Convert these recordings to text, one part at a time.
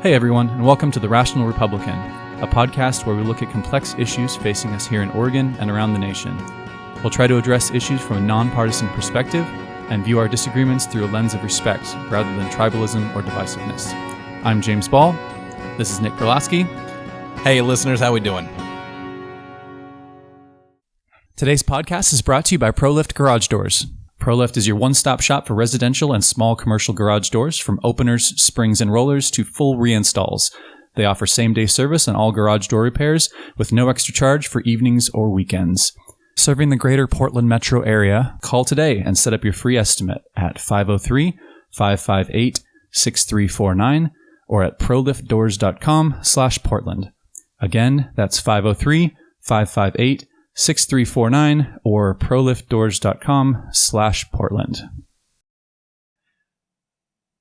Hey everyone, and welcome to The Rational Republican, a podcast where we look at complex issues facing us here in Oregon and around the nation. We'll try to address issues from a nonpartisan perspective and view our disagreements through a lens of respect rather than tribalism or divisiveness. I'm James Ball. This is Nick Perlasky. Hey listeners, how we doing? Today's podcast is brought to you by ProLift Garage Doors. ProLift is your one-stop shop for residential and small commercial garage doors, from openers, springs, and rollers to full reinstalls. They offer same-day service on all garage door repairs with no extra charge for evenings or weekends. Serving the greater Portland metro area, call today and set up your free estimate at 503-558-6349 or at proliftdoors.com/Portland. Again, that's 503-558-6349 or proliftdoors.com/Portland.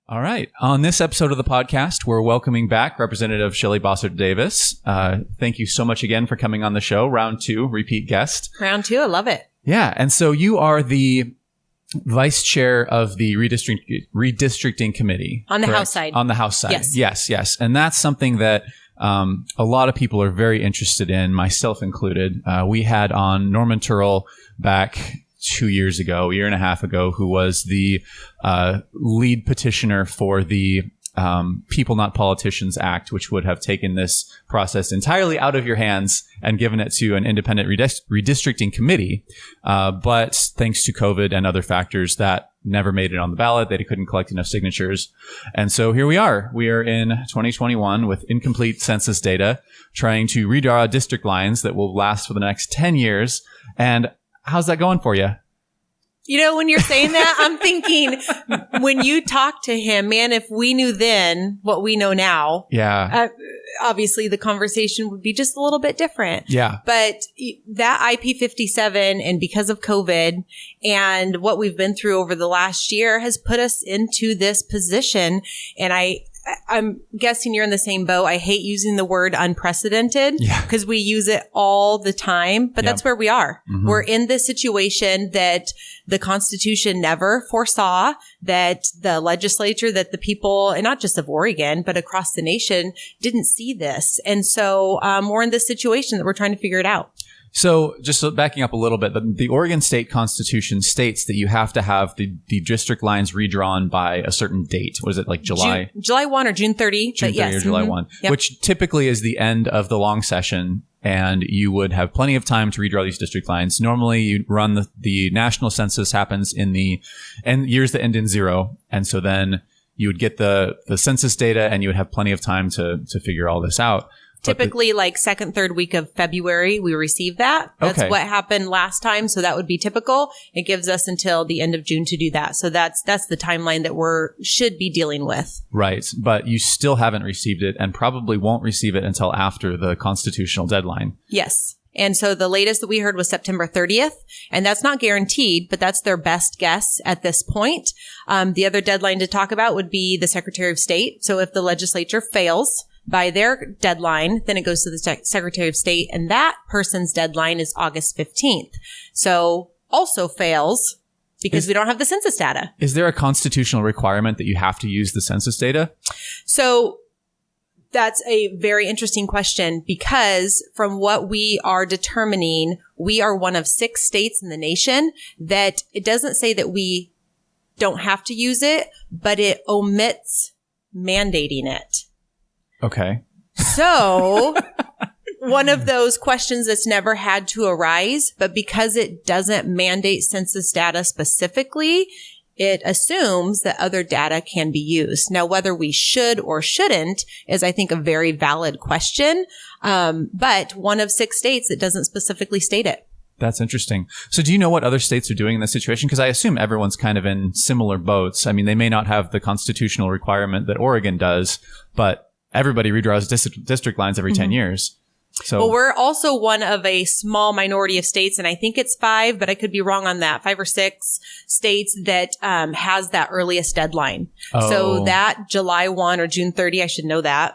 All right. On this episode of the podcast, we're welcoming back Representative Shelly Boshart Davis. Thank you so much again for coming on the show. Round 2, repeat guest. Round 2, I love it. Yeah. And so you are the vice chair of the Redistricting Committee. On the correct? House side. On the House side. Yes. Yes. And that's something that a lot of people are very interested in, myself included. We had on Norman Turrell back 2 years ago, a year and a half ago, who was the lead petitioner for the People Not Politicians Act, which would have taken this process entirely out of your hands and given it to an independent redistricting committee. But thanks to COVID and other factors, that never made it on the ballot. They couldn't collect enough signatures. And so here we are. We are in 2021 with incomplete census data, trying to redraw district lines that will last for the next 10 years. And how's that going for you? You know, when you're saying that, I'm thinking when you talk to him, man, if we knew then what we know now, obviously the conversation would be just a little bit different. Yeah. But that IP 57, and because of COVID and what we've been through over the last year, has put us into this position. And I'm guessing you're in the same boat. I hate using the word unprecedented because we use it all the time, but that's where we are. Mm-hmm. We're in this situation that the Constitution never foresaw, that the legislature, that the people, and not just of Oregon, but across the nation, didn't see this. And so we're in this situation that we're trying to figure it out. So just backing up a little bit, the Oregon State Constitution states that you have to have the district lines redrawn by a certain date. Was it like July? July 1 or June 30. June 30 or July 1, which typically is the end of the long session, and you would have plenty of time to redraw these district lines. Normally, you run the national census happens in the years that end in 0, and so then you would get the census data, and you would have plenty of time to figure all this out. Typically, like second, third week of February, we receive that. That's what happened last time. So that would be typical. It gives us until the end of June to do that. So that's the timeline that should be dealing with. Right. But you still haven't received it and probably won't receive it until after the constitutional deadline. Yes. And so the latest that we heard was September 30th, and that's not guaranteed, but that's their best guess at this point. The other deadline to talk about would be the Secretary of State. So if the legislature fails by their deadline, then it goes to the Secretary of State, and that person's deadline is August 15th. So also fails because we don't have the census data. Is there a constitutional requirement that you have to use the census data? So that's a very interesting question, because from what we are determining, we are one of 6 states in the nation that it doesn't say that we don't have to use it, but it omits mandating it. Okay. So one of those questions that's never had to arise, but because it doesn't mandate census data specifically, it assumes that other data can be used. Now, whether we should or shouldn't is, I think, a very valid question. But one of 6 states that doesn't specifically state it. That's interesting. So do you know what other states are doing in this situation? Because I assume everyone's kind of in similar boats. I mean, they may not have the constitutional requirement that Oregon does, but everybody redraws district lines every 10 years. So, well, we're also one of a small minority of states, and I think it's 5, but I could be wrong on that, 5 or 6 states that has that earliest deadline. Oh. So that July 1 or June 30, I should know that,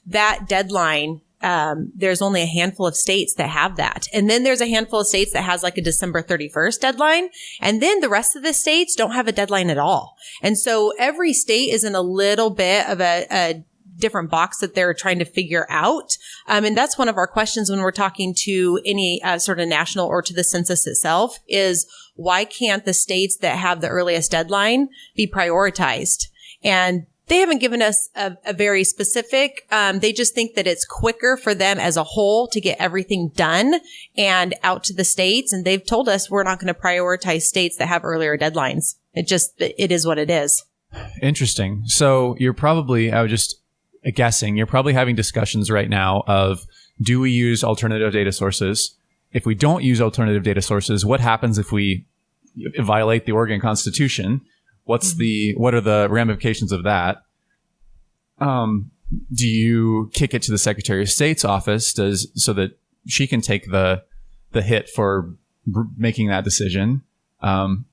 that deadline, there's only a handful of states that have that. And then there's a handful of states that has like a December 31st deadline. And then the rest of the states don't have a deadline at all. And so every state is in a little bit of a different box that they're trying to figure out. And that's one of our questions when we're talking to any sort of national or to the census itself is why can't the states that have the earliest deadline be prioritized? And they haven't given us a very specific, they just think that it's quicker for them as a whole to get everything done and out to the states. And they've told us we're not going to prioritize states that have earlier deadlines. It is what it is. Interesting. So you're probably, I was just guessing, you're probably having discussions right now of, do we use alternative data sources? If we don't use alternative data sources, what happens if we violate the Oregon Constitution? What are the ramifications of that? Do you kick it to the Secretary of State's office so that she can take the hit for making that decision? Am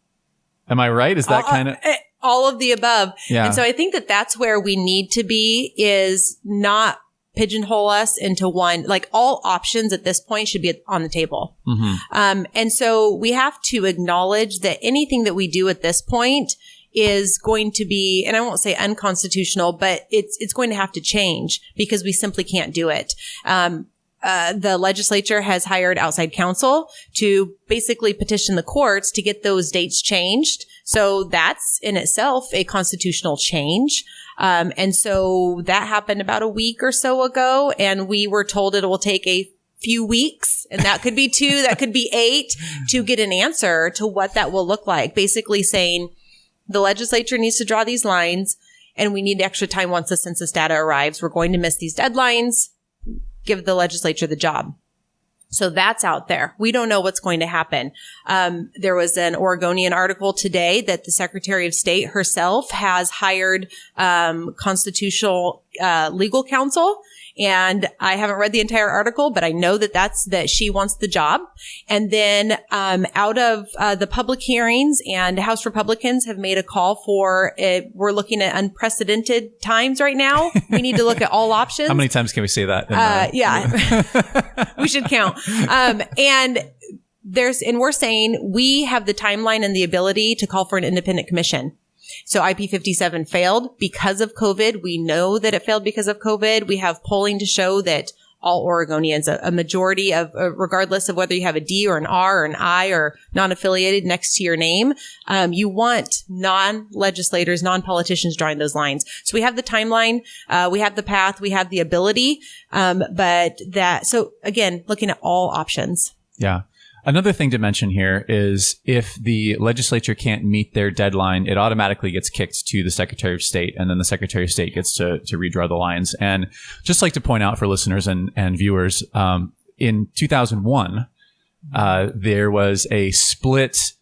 I right? Is that kind of all of the above? Yeah. And so I think that that's where we need to be, is not pigeonhole us into one. Like, all options at this point should be on the table. Mm-hmm. And so we have to acknowledge that anything that we do at this point is going to be, and I won't say unconstitutional, but it's going to have to change because we simply can't do it. The legislature has hired outside counsel to basically petition the courts to get those dates changed. So that's in itself a constitutional change. And so that happened about a week or so ago, and we were told it will take a few weeks, and that could be 2, that could be 8, to get an answer to what that will look like. Basically saying, the legislature needs to draw these lines, and we need extra time once the census data arrives. We're going to miss these deadlines. Give the legislature the job. So that's out there. We don't know what's going to happen. There was an Oregonian article today that the Secretary of State herself has hired constitutional legal counsel. And I haven't read the entire article, but I know that she wants the job. And then out of the public hearings, and House Republicans have made a call for it. We're looking at unprecedented times right now. We need to look at all options. How many times can we say that? Yeah, we should count. And we're saying we have the timeline and the ability to call for an independent commission. So IP57 failed because of COVID. We know that it failed because of COVID. We have polling to show that all Oregonians, a majority of, regardless of whether you have a D or an R or an I or non-affiliated next to your name, you want non-legislators, non-politicians drawing those lines. So we have the timeline, we have the path, we have the ability, so again, looking at all options. Yeah. Another thing to mention here is if the legislature can't meet their deadline, it automatically gets kicked to the Secretary of State, and then the Secretary of State gets to redraw the lines. And just like to point out for listeners and viewers, in 2001, there was a split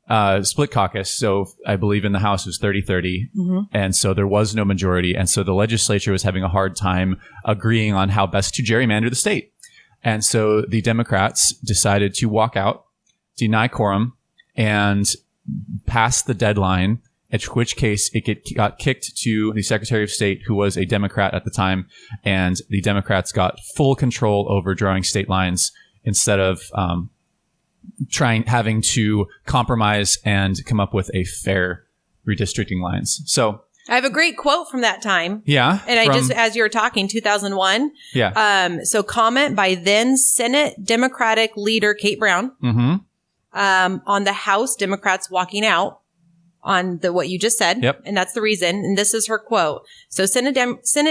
caucus. So I believe in the House it was 30-30. Mm-hmm. And so there was no majority. And so the legislature was having a hard time agreeing on how best to gerrymander the state. And so the Democrats decided to walk out, deny quorum, and pass the deadline, in which case it got kicked to the Secretary of State, who was a Democrat at the time, and the Democrats got full control over drawing state lines instead of having to compromise and come up with a fair redistricting lines. So I have a great quote from that time. Yeah. And as you were talking, 2001. Yeah. So comment by then Senate Democratic leader Kate Brown, mm-hmm. On the House Democrats walking out on what you just said. Yep. And that's the reason. And this is her quote. So Senate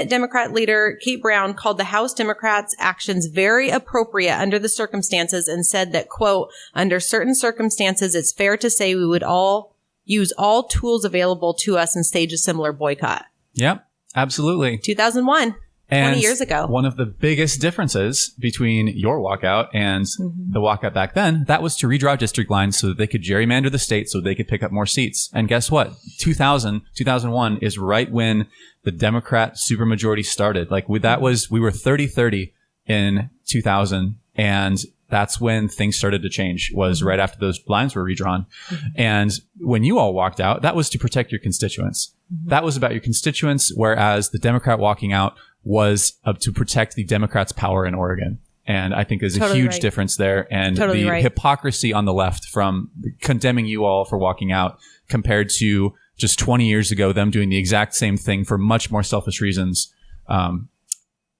Democrat leader Kate Brown called the House Democrats' actions very appropriate under the circumstances and said that, quote, under certain circumstances, it's fair to say we would all use all tools available to us and stage a similar boycott. Yep, absolutely. 2001, and 20 years ago. One of the biggest differences between your walkout and mm-hmm. the walkout back then, that was to redraw district lines so that they could gerrymander the state so they could pick up more seats. And guess what? 2001 is right when the Democrat supermajority started. Like we were 30-30 in 2000, and that's when things started to change, was right after those lines were redrawn. Mm-hmm. And when you all walked out, that was to protect your constituents. Mm-hmm. That was about your constituents, whereas the Democrat walking out was to protect the Democrats' power in Oregon. And I think there's a huge difference there. And the hypocrisy on the left from condemning you all for walking out compared to just 20 years ago, them doing the exact same thing for much more selfish reasons.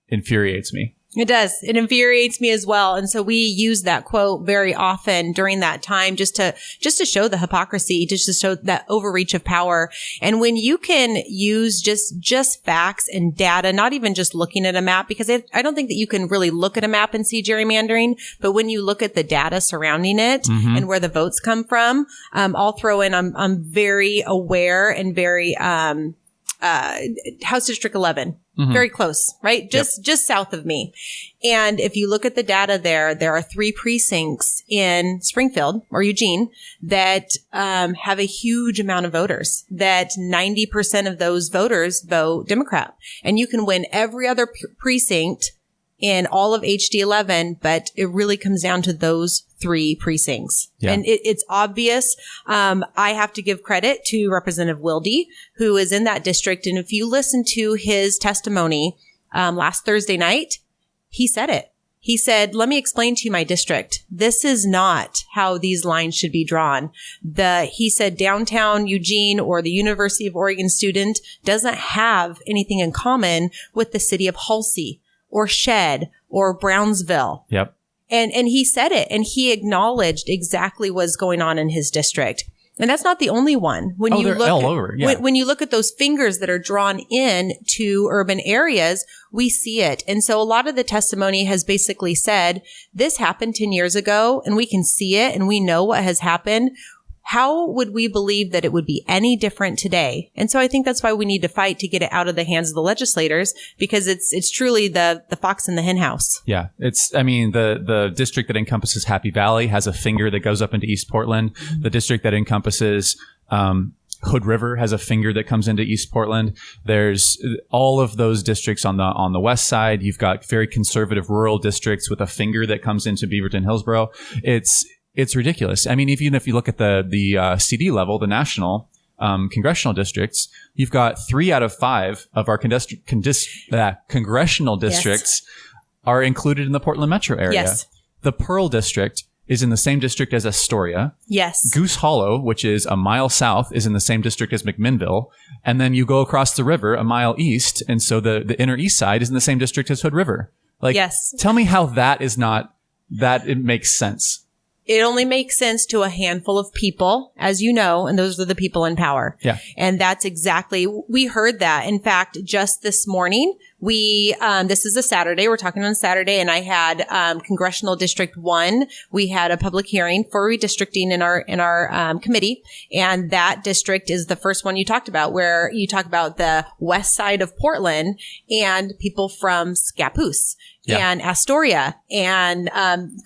infuriates me. It does. It infuriates me as well. And so we use that quote very often during that time just to show the hypocrisy, just to show that overreach of power. And when you can use just facts and data, not even just looking at a map, because I don't think that you can really look at a map and see gerrymandering, but when you look at the data surrounding it and where the votes come from, I'll throw in, I'm very aware and very, House District 11. Very close, right? Just south of me. And if you look at the data there are 3 precincts in Springfield or Eugene that have a huge amount of voters, that 90% of those voters vote Democrat. And you can win every other precinct in all of HD 11, but it really comes down to those 3 precincts. Yeah. And it's obvious. I have to give credit to Representative Wilde, who is in that district. And if you listen to his testimony last Thursday night, he said it. He said, let me explain to you my district. This is not how these lines should be drawn. He said downtown Eugene or the University of Oregon student doesn't have anything in common with the city of Halsey or Shed or Brownsville. Yep. And he said it, and he acknowledged exactly what's going on in his district. And that's not the only one. When you look all over. Yeah. When you look at those fingers that are drawn in to urban areas, we see it. And so a lot of the testimony has basically said, this happened 10 years ago, and we can see it, and we know what has happened. How would we believe that it would be any different today? And so I think that's why we need to fight to get it out of the hands of the legislators, because it's truly the fox in the hen house. Yeah. The district that encompasses Happy Valley has a finger that goes up into East Portland. The district that encompasses, Hood River has a finger that comes into East Portland. There's all of those districts on the west side. You've got very conservative rural districts with a finger that comes into Beaverton, Hillsborough. It's ridiculous. I mean, even if you look at the CD level, the national congressional districts, you've got 3 out of 5 of our congressional districts are included in the Portland metro area. Yes. The Pearl district is in the same district as Astoria. Yes. Goose Hollow, which is a mile south, is in the same district as McMinnville. And then you go across the river a mile east, and so the inner east side is in the same district as Hood River. Yes. Tell me how that it makes sense. It only makes sense to a handful of people, as you know, and those are the people in power. Yeah. And that's exactly, we heard that. In fact, just this morning, this is a Saturday, we're talking on Saturday, and I had, Congressional District 1. We had a public hearing for redistricting in our committee. And that district is the first one you talked about, where you talk about the west side of Portland and people from Scappoose. Yeah. And Astoria and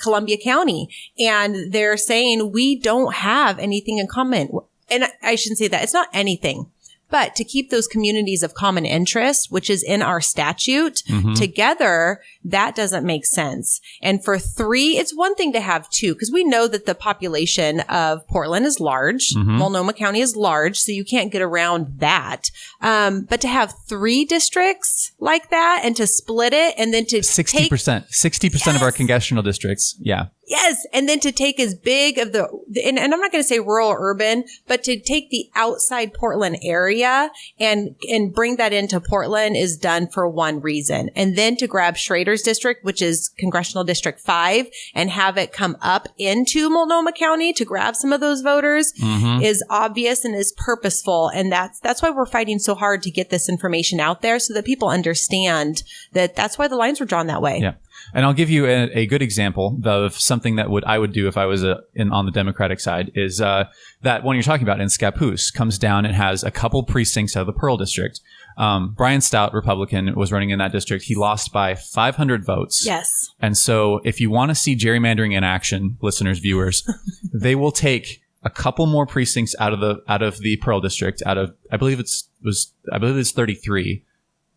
Columbia County. And they're saying we don't have anything in common. And I shouldn't say that. It's not anything. But to keep those communities of common interest, which is in our statute, together, that doesn't make sense. And for 3, it's one thing to have 2, because we know that the population of Portland is large. Multnomah County is large, so you can't get around that. But to have 3 districts like that and to split it and then to 60% of our congressional districts. Yeah. Yes. And then to take as big of and I'm not going to say rural or urban, but to take the outside Portland area and bring that into Portland is done for one reason. And then to grab Schrader's district, which is Congressional District 5, and have it come up into Multnomah County to grab some of those voters is obvious and is purposeful. And that's why we're fighting so hard to get this information out there so that people understand that that's why the lines were drawn that way. Yeah. And I'll give you a good example of something that I would do if I was on the Democratic side is that one you're talking about in Scappoose comes down and has a couple precincts out of the Pearl district. Brian Stout, Republican, was running in that district. He lost by 500 votes. Yes. And so if you want to see gerrymandering in action, listeners, viewers, they will take a couple more precincts out of the Pearl district. I believe it's 33.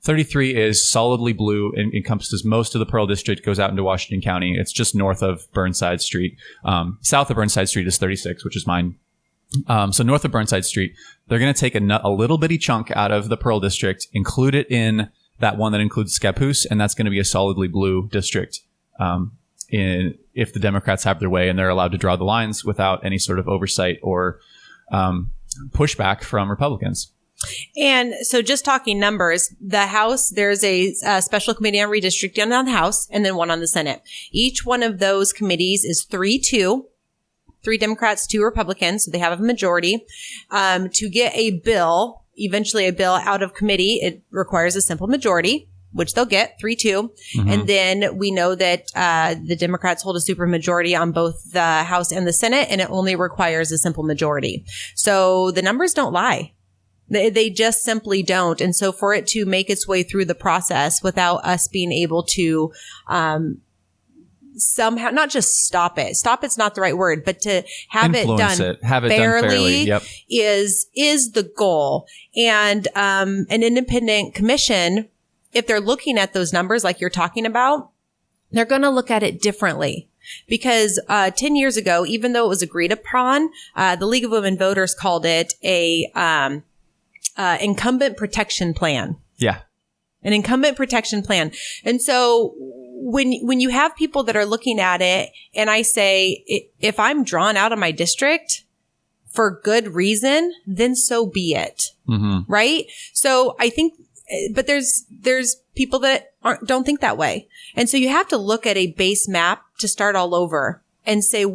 33 is solidly blue and encompasses most of the Pearl district, goes out into Washington County. It's just north of Burnside Street. South of Burnside Street is 36, which is mine. So north of Burnside Street, they're going to take a little bitty chunk out of the Pearl district, include it in that one that includes Scappoose, and that's going to be a solidly blue district if the Democrats have their way and they're allowed to draw the lines without any sort of oversight or pushback from Republicans. And so just talking numbers, the House, there's a special committee on redistricting on the House and then one on the Senate. Each one of those committees is 3-2, 3 Democrats, 2 Republicans. So they have a majority. To get a bill, eventually a bill out of committee, it requires a simple majority, which they'll get 3-2. And then we know that the Democrats hold a supermajority on both the House and the Senate, and it only requires a simple majority. So the numbers don't lie. They just simply don't. And so for it to make its way through the process without us being able to somehow, not just stop it's not the right word, but to have Influence it done have it done fairly. Yep. is the goal. And an independent commission, if they're looking at those numbers like you're talking about, they're going to look at it differently. Because 10 years ago, even though it was agreed upon, the League of Women Voters called it a incumbent protection plan. Yeah. An incumbent protection plan. And so when you have people that are looking at it and I say, if I'm drawn out of my district for good reason, then so be it. Right? So I think, but there's people that don't think that way. And so you have to look at a base map to start all over and say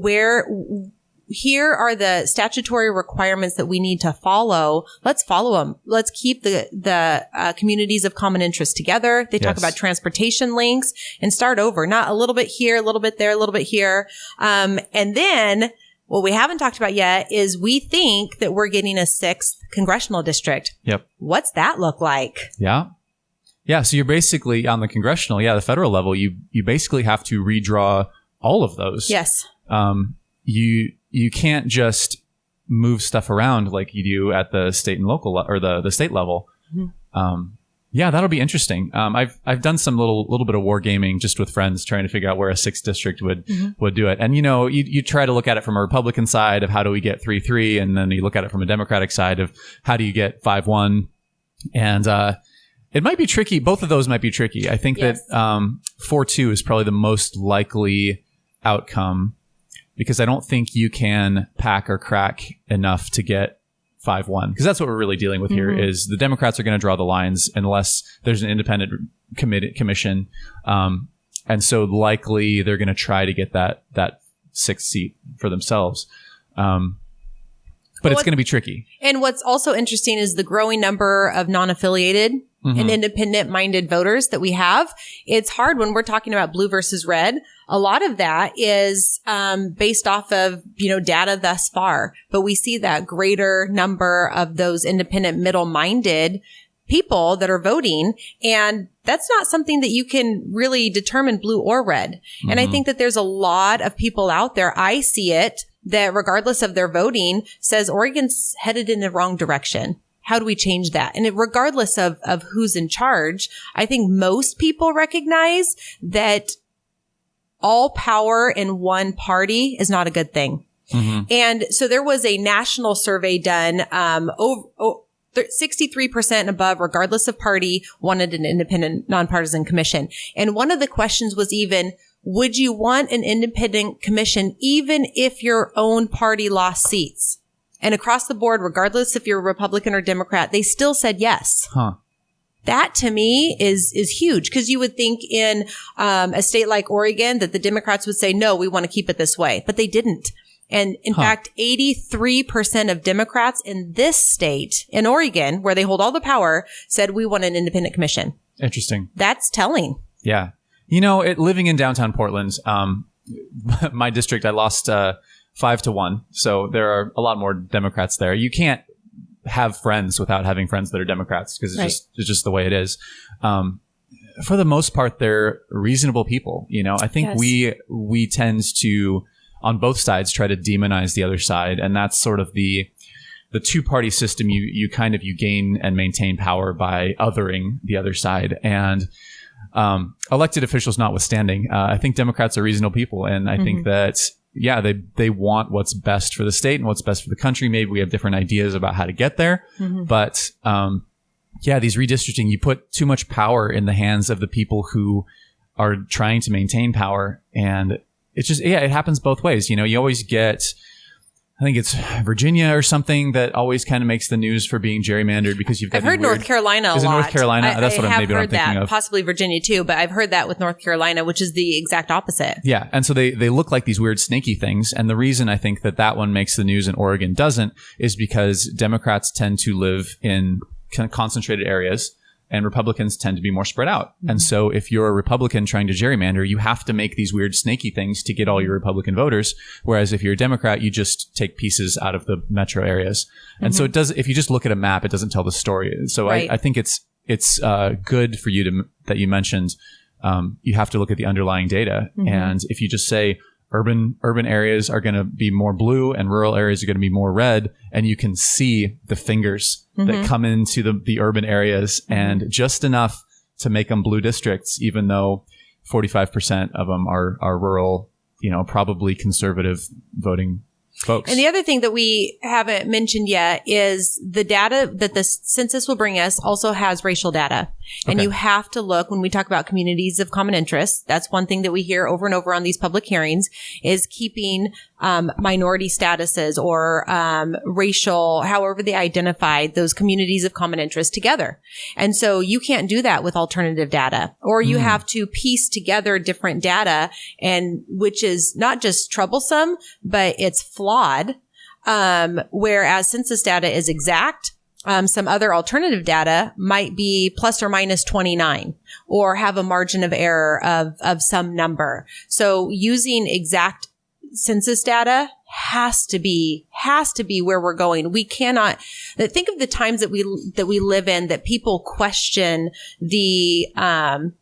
here are the statutory requirements that we need to follow. Let's follow them. Let's keep the communities of common interest together. They talk about transportation links and start over, not a little bit here, a little bit there, a little bit here. And then what we haven't talked about yet is we think that we're getting a 6th congressional district. Yep. What's that look like? Yeah. Yeah. So you're basically on the congressional, the federal level, you basically have to redraw all of those. Yes. You can't just move stuff around like you do at the state and local or the state level. That'll be interesting. I've done some little bit of wargaming just with friends trying to figure out where a 6th district would do it. And you try to look at it from a Republican side of how do we get 3-3, and then you look at it from a Democratic side of how do you get 5-1. And it might be tricky. Both of those might be tricky. I think that 4-2 is probably the most likely outcome, because I don't think you can pack or crack enough to get 5-1, because that's what we're really dealing with here is the Democrats are going to draw the lines unless there's an independent commission. And so likely they're going to try to get that 6th seat for themselves. But it's going to be tricky. And what's also interesting is the growing number of non-affiliated and independent-minded voters that we have. It's hard when we're talking about blue versus red. A lot of that is based off of, data thus far. But we see that greater number of those independent, middle-minded people that are voting. And that's not something that you can really determine blue or red. And I think that there's a lot of people out there, I see it, that regardless of their voting, says Oregon's headed in the wrong direction. How do we change that? And regardless of who's in charge, I think most people recognize that all power in one party is not a good thing. And so there was a national survey done, 63% and above, regardless of party, wanted an independent, nonpartisan commission. And one of the questions was even, would you want an independent commission even if your own party lost seats? And across the board, regardless if you're a Republican or Democrat, they still said yes. That to me is huge, because you would think in a state like Oregon that the Democrats would say, no, we want to keep it this way. But they didn't. And in fact, 83% of Democrats in this state, in Oregon, where they hold all the power, said we want an independent commission. Interesting. That's telling. Yeah. Living in downtown Portland, my district, I lost 5-1. So there are a lot more Democrats there. You can't have friends without having friends that are Democrats, because it's just the way it is. For the most part, they're reasonable people. I think we tend to, on both sides, try to demonize the other side. And that's sort of the two-party system. You gain and maintain power by othering the other side. And elected officials notwithstanding, I think Democrats are reasonable people. And I think that, they want what's best for the state and what's best for the country. Maybe we have different ideas about how to get there. But these redistricting, you put too much power in the hands of the people who are trying to maintain power. And it's just, it happens both ways. You always get I think it's Virginia or something that always kind of makes the news for being gerrymandered because you've got I've heard North Carolina a lot. Is it North Carolina? That's what maybe what I'm thinking of. Possibly Virginia too, but I've heard that with North Carolina, which is the exact opposite. Yeah. And so they look like these weird snaky things. And the reason I think that one makes the news and Oregon doesn't is because Democrats tend to live in kind of concentrated areas and Republicans tend to be more spread out. Mm-hmm. And so if you're a Republican trying to gerrymander, you have to make these weird snaky things to get all your Republican voters. Whereas if you're a Democrat, you just take pieces out of the metro areas. And so it does, if you just look at a map, it doesn't tell the story. So right. I think it's good for you that you mentioned, you have to look at the underlying data. Mm-hmm. And if you just say, urban areas are going to be more blue and rural areas are going to be more red. And you can see the fingers that come into the urban areas and just enough to make them blue districts, even though 45% of them are rural, probably conservative voting folks. And the other thing that we haven't mentioned yet is the data that the census will bring us also has racial data. And you have to look when we talk about communities of common interest. That's one thing that we hear over and over on these public hearings is keeping minority statuses or racial, however they identify those communities of common interest together. And so you can't do that with alternative data, or you have to piece together different data, and which is not just troublesome, but it's flawed. Whereas census data is exact. Some other alternative data might be plus or minus 29 or have a margin of error of some number. So using exact census data has to be where we're going. We cannot think of the times that we live in that people question the, how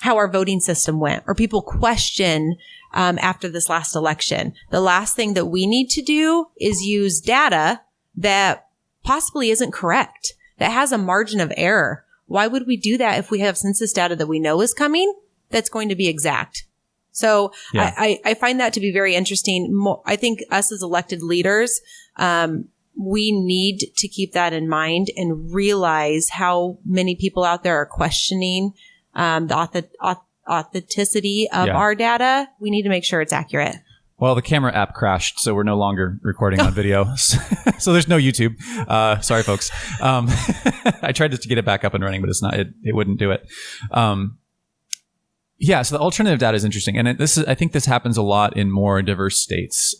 our voting system went, or people question, after this last election. The last thing that we need to do is use data that possibly isn't correct, that has a margin of error. Why would we do that if we have census data that we know is coming that's going to be exact? So yeah. I find that to be very interesting. I think us as elected leaders, we need to keep that in mind and realize how many people out there are questioning the authenticity of our data. We need to make sure it's accurate. Well, the camera app crashed, so we're no longer recording on video. So there's no YouTube. Sorry, folks. I tried to get it back up and running, but it's not. It wouldn't do it. Yeah, so the alternative data is interesting, and I think this happens a lot in more diverse states.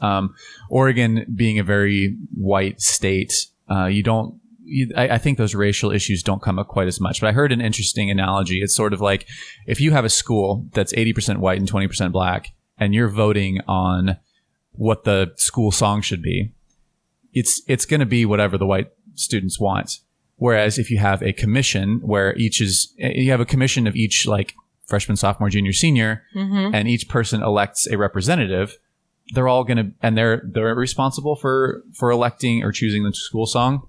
Oregon being a very white state, I think those racial issues don't come up quite as much. But I heard an interesting analogy. It's sort of like if you have a school that's 80% white and 20% black, and you're voting on what the school song should be, it's going to be whatever the white students want. Whereas if you have a commission where you have a commission of each like freshman, sophomore, junior, senior, and each person elects a representative, they're all going to, and they're responsible for electing or choosing the school song.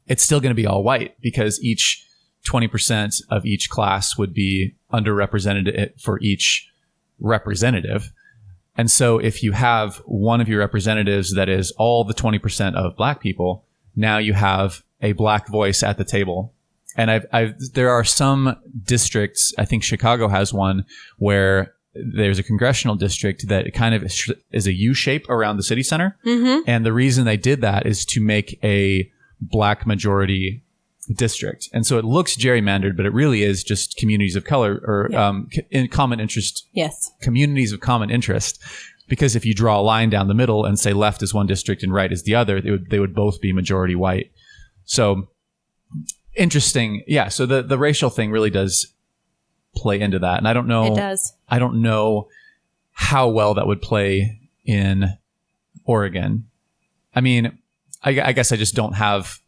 It's still going to be all white because each 20% of each class would be underrepresented for each representative. And so if you have one of your representatives that is all the 20% of black people, now you have a black voice at the table. And there are some districts, I think Chicago has one, where there's a congressional district that kind of is a U shape around the city center. And the reason they did that is to make a black majority district. And so it looks gerrymandered, but it really is just communities of color or in common interest. Yes. Communities of common interest. Because if you draw a line down the middle and say left is one district and right is the other, they would both be majority white. So interesting. Yeah. So the racial thing really does play into that. And I don't know. It does. I don't know how well that would play in Oregon. I mean, I guess I just don't have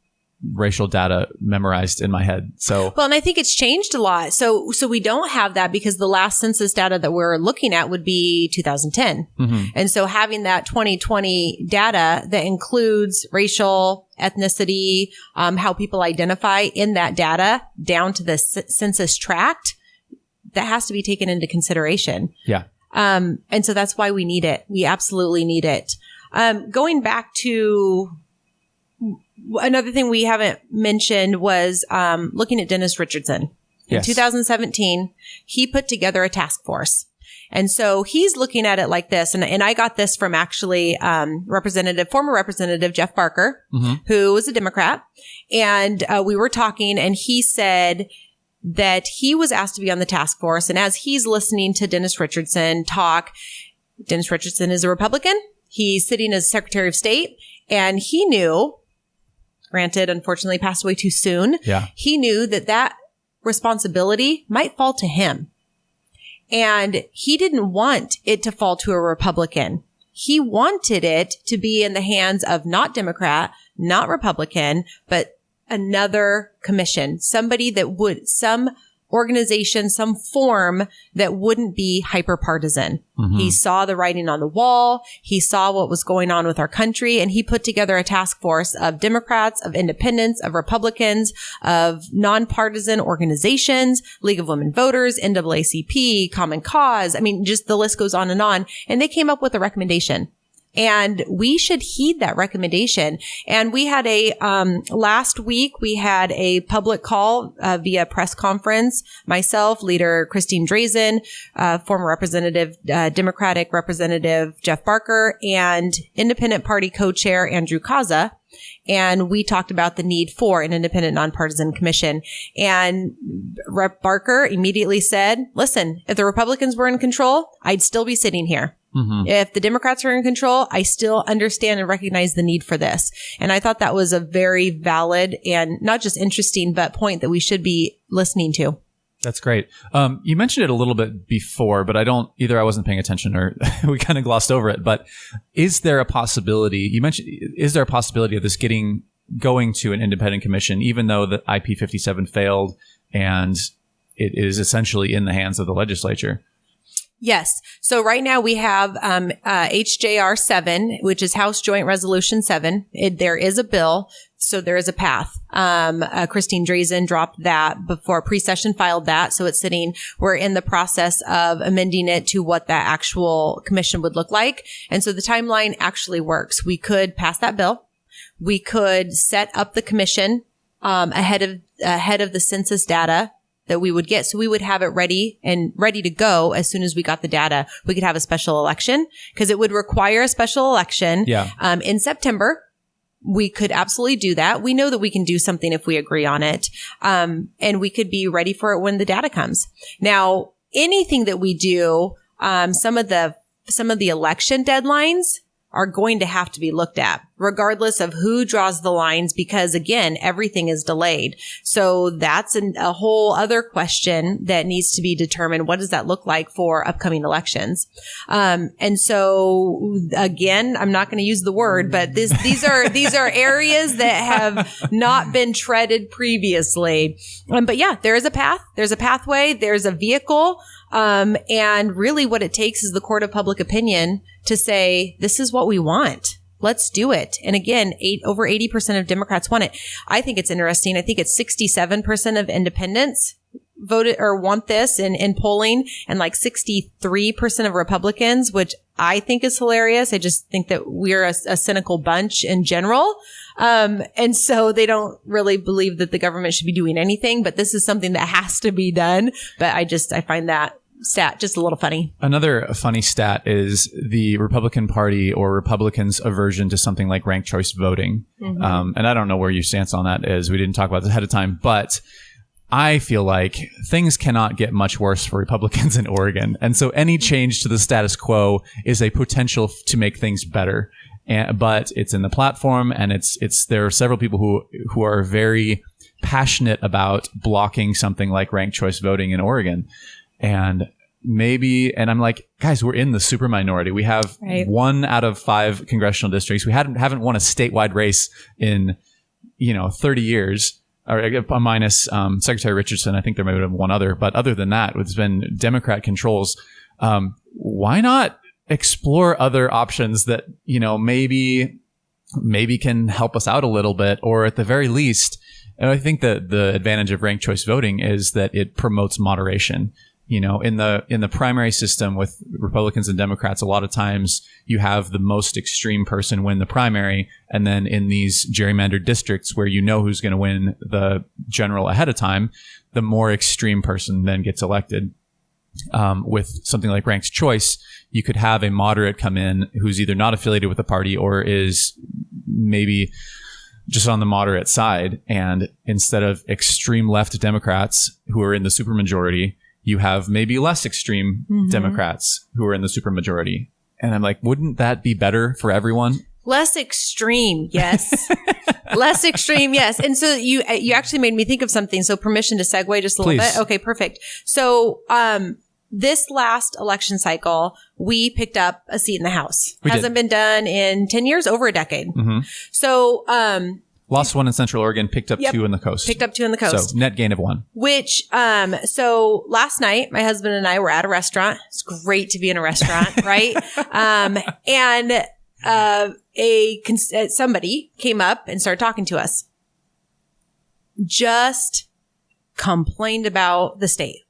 racial data memorized in my head. So well, and I think it's changed a lot. So we don't have that because the last census data that we're looking at would be 2010. And so having that 2020 data that includes racial, ethnicity, how people identify in that data down to the census tract, that has to be taken into consideration. Yeah. And so that's why we need it. We absolutely need it. Going back to another thing we haven't mentioned was looking at Dennis Richardson. In 2017, he put together a task force. And so he's looking at it like this. And I got this from actually former Representative Jeff Barker, who was a Democrat. And we were talking, and he said that he was asked to be on the task force. And as he's listening to Dennis Richardson talk, Dennis Richardson is a Republican. He's sitting as Secretary of State, and he knew, granted, unfortunately passed away too soon. Yeah. He knew that responsibility might fall to him. And he didn't want it to fall to a Republican. He wanted it to be in the hands of not Democrat, not Republican, but another commission, somebody that would, some organization, some form that wouldn't be hyper-partisan. He saw the writing on the wall. He saw what was going on with our country, and he put together a task force of Democrats, of independents, of Republicans, of nonpartisan organizations, League of Women Voters, NAACP, Common Cause. I mean, just the list goes on. And they came up with a recommendation. And we should heed that recommendation. And we had last week, we had a public call via press conference. Myself, Leader Christine Drazen, former Representative, Democratic Representative Jeff Barker, and Independent Party co-chair Andrew Kaza. And we talked about the need for an independent nonpartisan commission. And Rep. Barker immediately said, listen, if the Republicans were in control, I'd still be sitting here. If the Democrats are in control, I still understand and recognize the need for this. And I thought that was a very valid and not just interesting, but point that we should be listening to. That's great. You mentioned it a little bit before, but I wasn't paying attention or we kind of glossed over it. But is there a possibility, is there a possibility of this going to an independent commission, even though the IP 57 failed and it is essentially in the hands of the legislature? Yes. So right now we have HJR 7, which is House Joint Resolution 7. There is a bill, so there is a path. Christine Drazen dropped that before pre-session, filed that, so it's sitting. We're in the process of amending it to what that actual commission would look like. And so the timeline actually works. We could pass that bill. We could set up the commission ahead of the census data that we would get. So we would have it ready to go as soon as we got the data. We could have a special election because it would require a special election in September. We could absolutely do that. We know that we can do something if we agree on it. And we could be ready for it when the data comes. Now, anything that we do, some of the election deadlines are going to have to be looked at, regardless of who draws the lines, because again, everything is delayed. So that's a whole other question that needs to be determined. What does that look like for upcoming elections? And so again, I'm not going to use the word, but these are areas that have not been treaded previously. But yeah, there is a path. There's a pathway. There's a vehicle. And really what it takes is the court of public opinion to say, this is what we want. Let's do it. And again, over 80% of Democrats want it. I think it's interesting. I think it's 67% of independents voted or want this in polling, and like 63% of Republicans, which I think is hilarious. I just think that we're a cynical bunch in general. And so they don't really believe that the government should be doing anything, but this is something that has to be done. But I find that stat just a little funny. Another funny stat is the Republican Party or Republicans' aversion to something like ranked choice voting. And I don't know where your stance on that is. We didn't talk about this ahead of time, but I feel like things cannot get much worse for Republicans in Oregon. And so any change to the status quo is a potential to make things better. But it's in the platform, and there are several people who are very passionate about blocking something like ranked choice voting in Oregon. And I'm like, guys, we're in the super minority. We have 1 out of 5 congressional districts. We haven't won a statewide race in, 30 years, or minus Secretary Richardson. I think there may have been one other, but other than that, it's been Democrat controls. Why not explore other options that, maybe can help us out a little bit, or at the very least, and I think that the advantage of ranked choice voting is that it promotes moderation. In the primary system with Republicans and Democrats, a lot of times you have the most extreme person win the primary. And then in these gerrymandered districts where who's going to win the general ahead of time, the more extreme person then gets elected. with something like ranked choice, you could have a moderate come in who's either not affiliated with the party or is maybe just on the moderate side. And instead of extreme left Democrats who are in the supermajority, you have maybe less extreme Democrats who are in the supermajority. And I'm like, wouldn't that be better for everyone? Less extreme, yes. Less extreme, yes. And so you actually made me think of something. So permission to segue just a little bit. Okay, perfect. So this last election cycle, we picked up a seat in the House. Hasn't been done in 10 years, over a decade. So lost one in Central Oregon, picked up two in the coast. Picked up two in the coast. So net gain of one. Which, so last night, my husband and I were at a restaurant. It's great to be in a restaurant, right? And somebody came up and started talking to us. Just complained about the state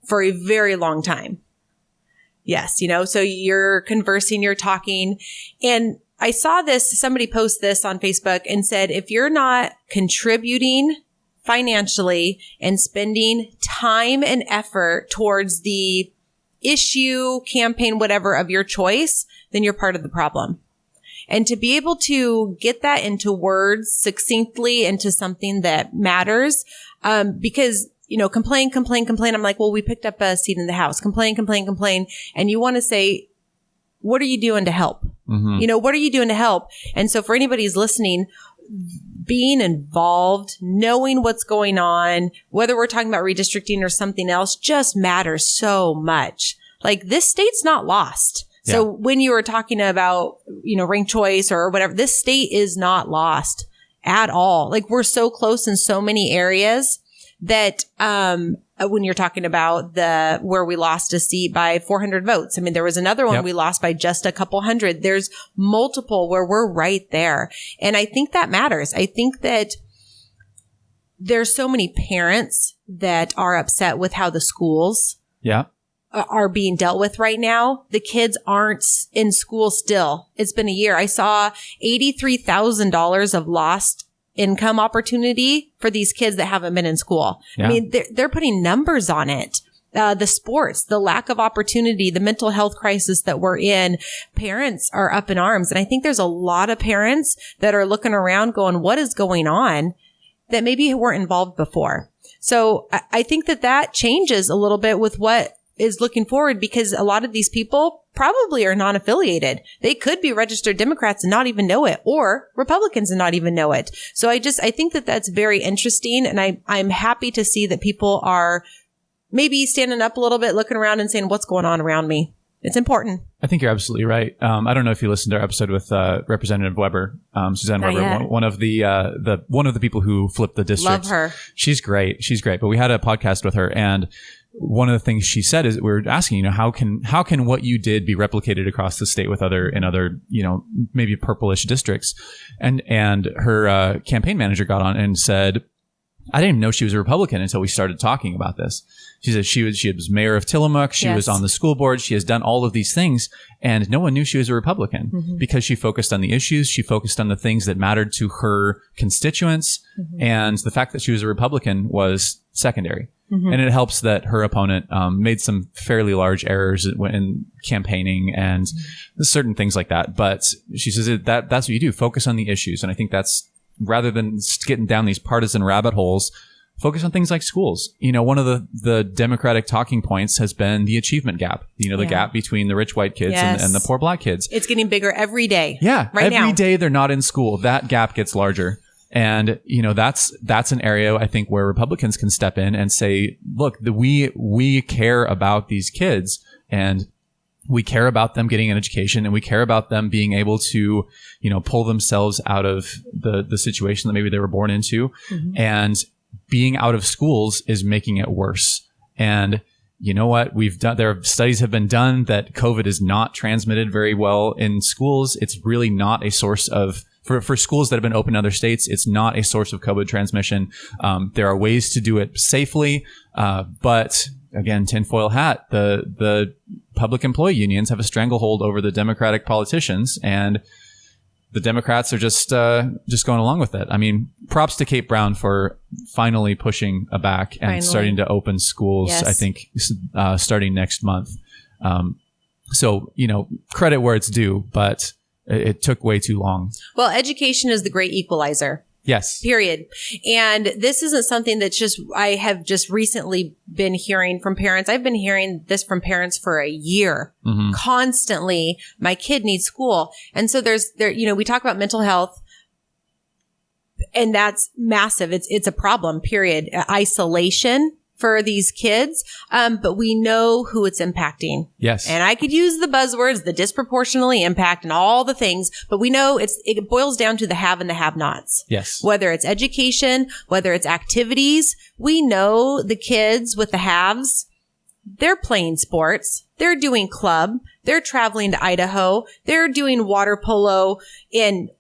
for a very long time. Yes, so you're conversing, you're talking, and I saw this, somebody post this on Facebook and said, if you're not contributing financially and spending time and effort towards the issue, campaign, whatever of your choice, then you're part of the problem. And to be able to get that into words succinctly into something that matters, because, complain. I'm like, well, we picked up a seat in the House. Complain. And you want to say, what are you doing to help? What are you doing to help? And so for anybody who's listening, being involved, knowing what's going on, whether we're talking about redistricting or something else, just matters so much. Like, this state's not lost. So when you were talking about, ranked choice or whatever, this state is not lost at all. Like, we're so close in so many areas that, when you're talking about where we lost a seat by 400 votes. I mean, there was another one we lost by just a couple hundred. There's multiple where we're right there. And I think that matters. I think that there's so many parents that are upset with how the schools are being dealt with right now. The kids aren't in school still. It's been a year. I saw $83,000 of lost income opportunity for these kids that haven't been in school. I mean, they're putting numbers on it. The sports, the lack of opportunity, the mental health crisis that we're in, parents are up in arms. And I think there's a lot of parents that are looking around going, what is going on, that maybe weren't involved before. So I think that changes a little bit with what is looking forward, because a lot of these people probably are non-affiliated. They could be registered Democrats and not even know it, or Republicans and not even know it. So I think that's very interesting. And I'm happy to see that people are maybe standing up a little bit, looking around and saying, what's going on around me? It's important. I think you're absolutely right. I don't know if you listened to our episode with Representative Weber, Suzanne Not Weber, yet. one of the people who flipped the district. Love her. She's great. But we had a podcast with her, and one of the things she said is, we were asking, how can what you did be replicated across the state with other maybe purplish districts, and her campaign manager got on and said, I didn't even know she was a Republican until we started talking about this. She said she was mayor of Tillamook. She was on the school board. She has done all of these things, and no one knew she was a Republican because she focused on the issues. She focused on the things that mattered to her constituents, and the fact that she was a Republican was secondary. And it helps that her opponent made some fairly large errors in campaigning and certain things like that. But she says that's what you do. Focus on the issues. And I think that's, rather than getting down these partisan rabbit holes, focus on things like schools. One of the Democratic talking points has been the achievement gap. The gap between the rich white kids and the poor black kids. It's getting bigger every day. Yeah. Right now. Every day they're not in school, that gap gets larger. And, that's an area I think where Republicans can step in and say, look, we care about these kids, and we care about them getting an education, and we care about them being able to, pull themselves out of the situation that maybe they were born into. And being out of schools is making it worse. And you know what? Studies have been done that COVID is not transmitted very well in schools. It's really not a source of, for schools that have been open in other states, it's not a source of COVID transmission. There are ways to do it safely. But again, tinfoil hat, the public employee unions have a stranglehold over the Democratic politicians. And the Democrats are just going along with it. I mean, props to Kate Brown for finally pushing back and starting to open schools. Yes. I think starting next month. So, credit where it's due, but it took way too long. Well, education is the great equalizer. Yes. Period. And this isn't something that's I have just recently been hearing from parents. I've been hearing this from parents for a year. Mm-hmm. Constantly, my kid needs school. And so we talk about mental health, and that's massive. It's a problem, period. Isolation for these kids. But we know who it's impacting. Yes. And I could use the buzzwords, the disproportionately impact and all the things, but we know it boils down to the have and the have-nots. Yes. Whether it's education, whether it's activities, we know the kids with the haves, they're playing sports, they're doing club, they're traveling to Idaho, they're doing water polo in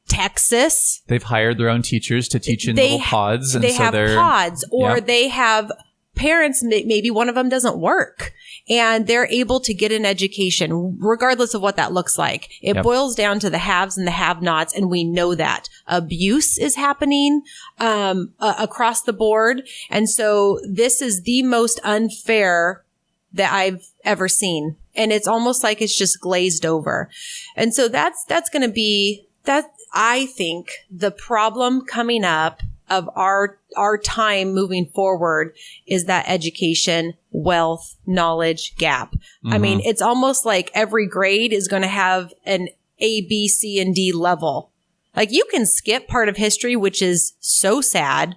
Texas. They've hired their own teachers to teach in little pods. And they have pods, or they have parents, maybe one of them doesn't work, and they're able to get an education regardless of what that looks like. It boils down to the haves and the have-nots, and we know that. Abuse is happening across the board. And so this is the most unfair that I've ever seen. And it's almost like it's just glazed over. And so that's going to be that. I think the problem coming up of our time moving forward is that education, wealth, knowledge gap. Mm-hmm. I mean, it's almost like every grade is going to have an A, B, C, and D level. Like, you can skip part of history, which is so sad,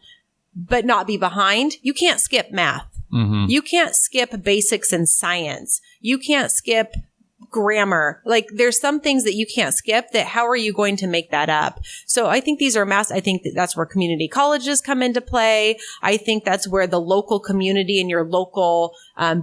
but not be behind. You can't skip math. Mm-hmm. You can't skip basics in science. You can't skip grammar. Like, there's some things that you can't skip. That how are you going to make that up? So I think these are I think that's where community colleges come into play. I think that's where the local community and your local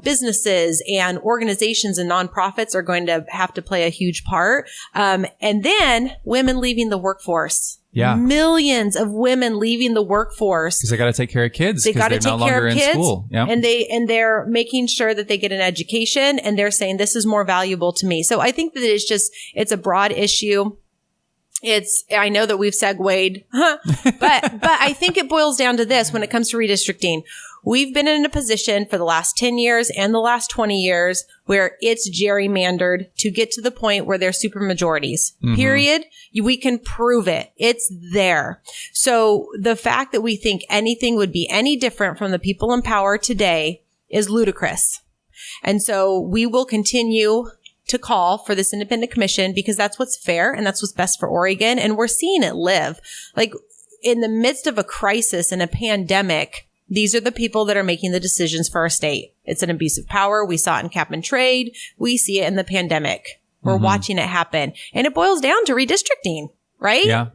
businesses and organizations and nonprofits are going to have to play a huge part. And then women leaving the workforce. Yeah. Millions of women leaving the workforce. Because they got to take care of kids. They got to take care of kids. School. Yep. And they're making sure that they get an education, and they're saying this is more valuable to me. So I think that it's a broad issue. I know that we've segued, but I think it boils down to this when it comes to redistricting. We've been in a position for the last 10 years and the last 20 years where it's gerrymandered to get to the point where they're supermajorities. Mm-hmm. Period. We can prove it. It's there. So the fact that we think anything would be any different from the people in power today is ludicrous. And so we will continue to call for this independent commission because that's what's fair and that's what's best for Oregon. And we're seeing it live. Like, in the midst of a crisis and a pandemic, these are the people that are making the decisions for our state. It's an abuse of power. We saw it in cap and trade. We see it in the pandemic. We're watching it happen. And it boils down to redistricting, right? Yeah.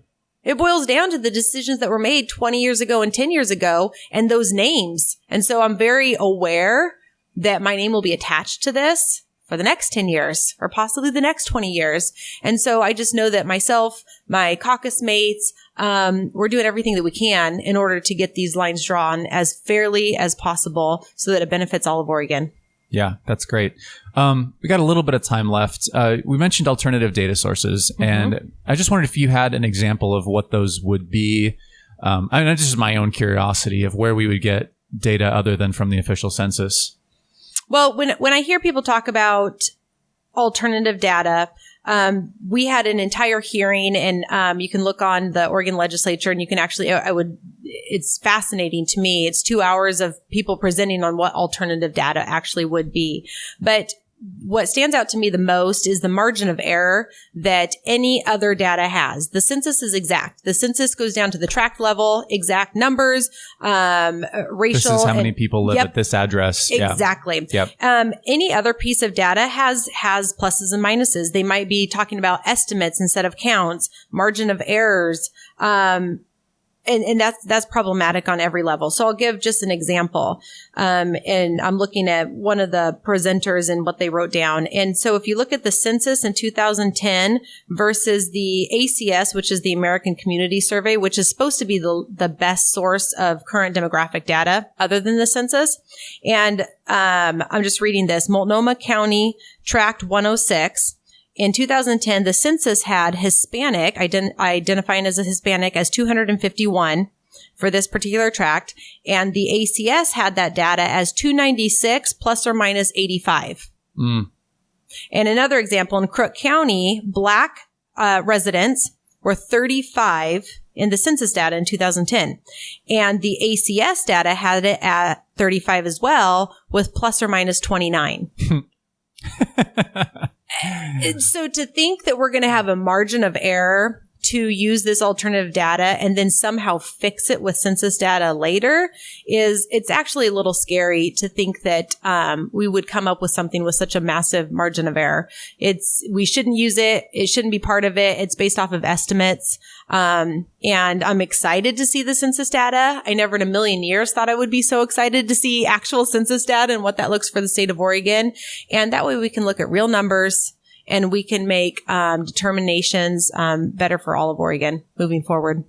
It boils down to the decisions that were made 20 years ago and 10 years ago and those names. And so I'm very aware that my name will be attached to this for the next 10 years or possibly the next 20 years. And so I just know that myself, my caucus mates, we're doing everything that we can in order to get these lines drawn as fairly as possible so that it benefits all of Oregon. Yeah, that's great. We got a little bit of time left. We mentioned alternative data sources, and I just wondered if you had an example of what those would be. I mean, this is my own curiosity of where we would get data other than from the official census. Well, when I hear people talk about alternative data, we had an entire hearing, and you can look on the Oregon legislature, and you can actually, it's fascinating to me. It's 2 hours of people presenting on what alternative data actually would be. But what stands out to me the most is the margin of error that any other data has. The census is exact. The census goes down to the tract level, exact numbers, racial. This is how many people live at this address. Exactly. Yep. Any other piece of data has pluses and minuses. They might be talking about estimates instead of counts, margin of errors, and that's problematic on every level. So I'll give just an example. And I'm looking at one of the presenters and what they wrote down. And so if you look at the census in 2010 versus the ACS, which is the American Community Survey, which is supposed to be the best source of current demographic data other than the census. And I'm just reading this. Multnomah County tracked 106. In 2010, the census had Hispanic, identifying as a Hispanic, as 251 for this particular tract. And the ACS had that data as 296 plus or minus 85. And another example, in Crook County, Black residents were 35 in the census data in 2010. And the ACS data had it at 35 as well, with plus or minus 29. So to think that we're going to have a margin of error to use this alternative data and then somehow fix it with census data later it's actually a little scary to think that we would come up with something with such a massive margin of error. We shouldn't use it. It shouldn't be part of it. It's based off of estimates. And I'm excited to see the census data. I never in a million years thought I would be so excited to see actual census data and what that looks for the state of Oregon. And that way we can look at real numbers and we can make determinations better for all of Oregon moving forward.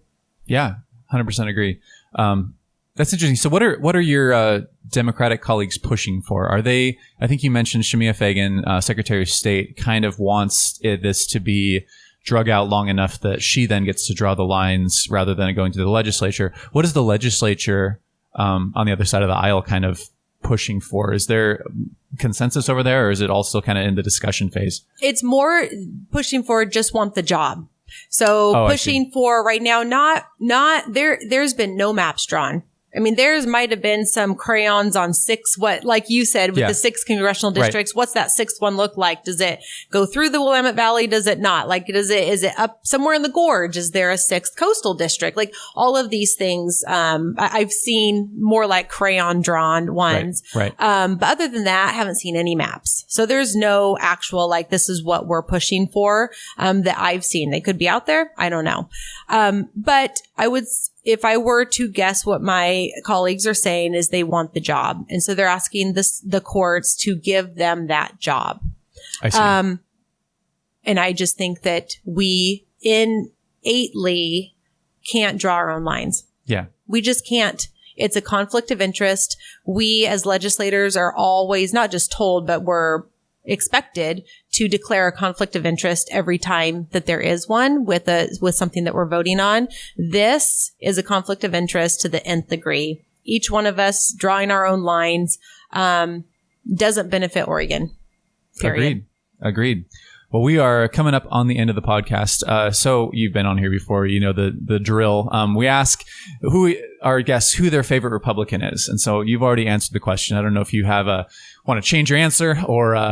Yeah, 100% agree. That's interesting. So what are your Democratic colleagues pushing for? Are they, I think you mentioned Shamia Fagan, Secretary of State, kind of wants this to be drug out long enough that she then gets to draw the lines rather than going to the legislature. What is the legislature on the other side of the aisle kind of pushing for? Is there consensus over there, or is it also kind of in the discussion phase? It's more pushing for just want the job. So pushing for right now, not there's been no maps drawn. I mean, theirs might have been some crayons on like you said, with the 6 congressional districts. Right. What's that 6th one look like? Does it go through the Willamette Valley? Does it not? Like, is it up somewhere in the gorge? Is there a 6th coastal district? Like all of these things, I've seen more like crayon drawn ones. Right. But other than that, I haven't seen any maps. So there's no actual, like, this is what we're pushing for, that I've seen. They could be out there. I don't know. But if I were to guess what my colleagues are saying is they want the job. And so they're asking the courts to give them that job. I see. And I just think that we innately can't draw our own lines. Yeah. We just can't. It's a conflict of interest. We as legislators are always not just told, but we're expected to declare a conflict of interest every time that there is one with something that we're voting on. This is a conflict of interest to the nth degree. Each one of us drawing our own lines doesn't benefit Oregon. Period. Agreed. Well, we are coming up on the end of the podcast. So you've been on here before, you know the drill. We ask our guests who their favorite Republican is. And so you've already answered the question. I don't know if you want to change your answer or you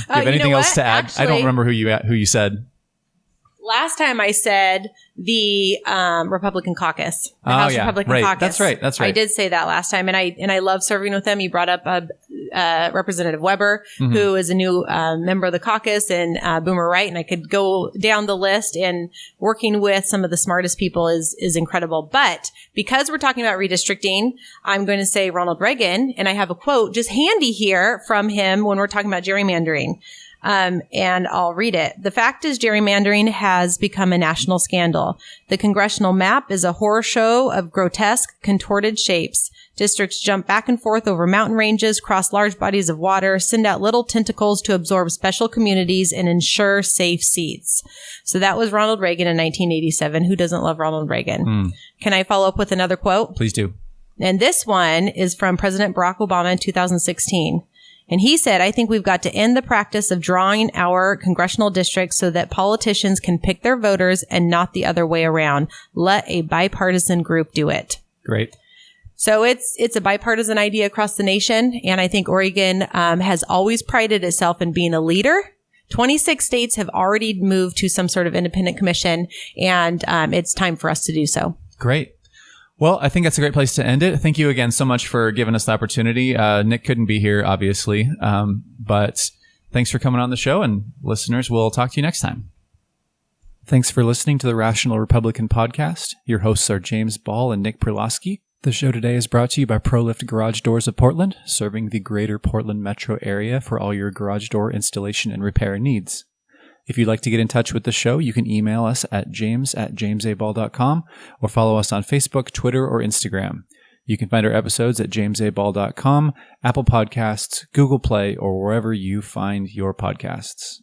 have anything else to add. Actually, I don't remember who you said. Last time I said the Republican Caucus. The House Republican Caucus. That's right. I did say that last time, and I love serving with them. You brought up Representative Weber, who is a new member of the caucus, and Boomer Wright, and I could go down the list. And working with some of the smartest people is incredible. But because we're talking about redistricting, I'm going to say Ronald Reagan, and I have a quote just handy here from him when we're talking about gerrymandering. And I'll read it. The fact is, gerrymandering has become a national scandal. The congressional map is a horror show of grotesque, contorted shapes. Districts jump back and forth over mountain ranges, cross large bodies of water, send out little tentacles to absorb special communities, and ensure safe seats. So that was Ronald Reagan in 1987. Who doesn't love Ronald Reagan? Can I follow up with another quote? Please do. And this one is from President Barack Obama in 2016. And he said, I think we've got to end the practice of drawing our congressional districts so that politicians can pick their voters and not the other way around. Let a bipartisan group do it. Great. So it's a bipartisan idea across the nation. And I think Oregon has always prided itself in being a leader. 26 states have already moved to some sort of independent commission, and it's time for us to do so. Great. Well, I think that's a great place to end it. Thank you again so much for giving us the opportunity. Nick couldn't be here, obviously, but thanks for coming on the show, and listeners, we'll talk to you next time. Thanks for listening to the Rational Republican Podcast. Your hosts are James Ball and Nick Perlosky. The show today is brought to you by ProLift Garage Doors of Portland, serving the greater Portland metro area for all your garage door installation and repair needs. If you'd like to get in touch with the show, you can email us at james@jamesaball.com or follow us on Facebook, Twitter, or Instagram. You can find our episodes at jamesaball.com, Apple Podcasts, Google Play, or wherever you find your podcasts.